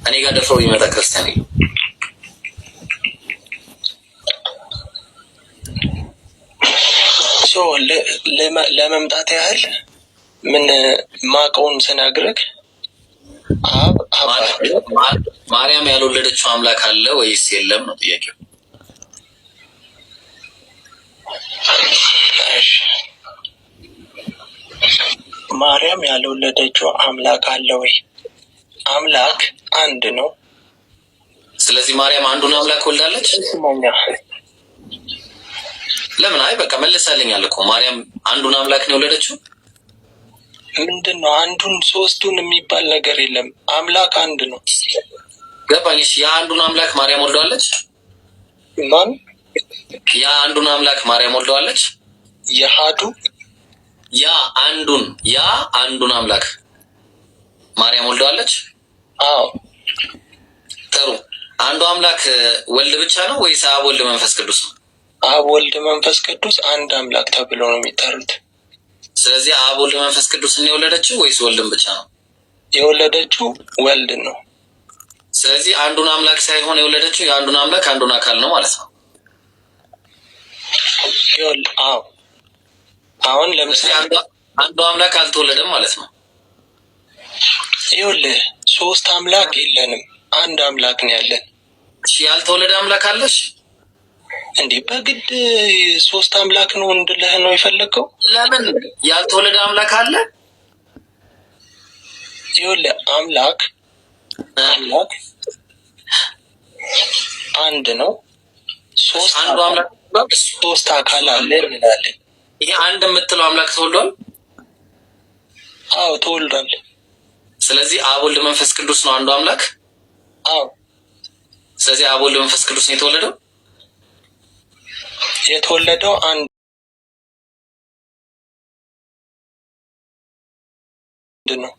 እኔ ጋር ደፍሮ የሚመጣ ክርስቲያን የለም። ለመምጣት ያህል ምን ማቀውን ስነግርህ ማርያም ያልወለደችው አምላክ አለ ወይስ የለም ነው ጥያቄው። ማርያም ያልወለደችው አምላክ አለ ወይ? አምላክ አንድ ነው። ስለዚህ ማርያም አንዱን አምላክ ወልዳለች። ለምን? አይ በቃ መልሳልኛል እኮ ማርያም አንዱን አምላክ ነው የወለደችው። ምንድነው አንዱን ሶስቱን የሚባል ነገር የለም። አምላክ አንድ ነው። ገባኝ። እሺ ያ አንዱን አምላክ ማርያም ወልደዋለች። ማን? ያ አንዱን አምላክ ማርያም ወልደዋለች። ያ አንዱን አምላክ ማርያም ወልደዋለች። አዎ። ጥሩ። አንዱ አምላክ ወልድ ብቻ ነው ወይስ አብ ወልድ መንፈስ ቅዱስ ነው? አብ ወልድ መንፈስ ቅዱስ አንድ አምላክ ተብለው ነው የሚጠሩት። ስለዚህ አብ ወልድ መንፈስ ቅዱስ ነው የወለደችው ወይስ ወልድን ብቻ ነው የወለደችው? ወልድ ነው። ስለዚህ አንዱን አምላክ ሳይሆን የወለደችው የአንዱን አምላክ አንዱን አካል ነው ማለት ነው። አዎ። አሁን ለምሳሌ አንዱ አምላክ አልተወለደም ማለት ነው። ይኸውልህ ሶስት አምላክ የለንም፣ አንድ አምላክ ነው ያለን። እሺ ያልተወለደ አምላክ አለሽ እንዴ? በግድ ሶስት አምላክ ነው እንድልህ ነው የፈለገው? ለምን ያልተወለደ አምላክ አለ? ይኸውልህ አምላክ አንድ ነው። ሶስት አካል አለ እንላለን። ይሄ አንድ የምትለው አምላክ ተወልዷል? አዎ ተወልዷል። ስለዚህ አብ ወልድ መንፈስ ቅዱስ ነው አንዱ አምላክ? አዎ። ስለዚህ አብ ወልድ መንፈስ ቅዱስ ነው የተወለደው አንድ ነው።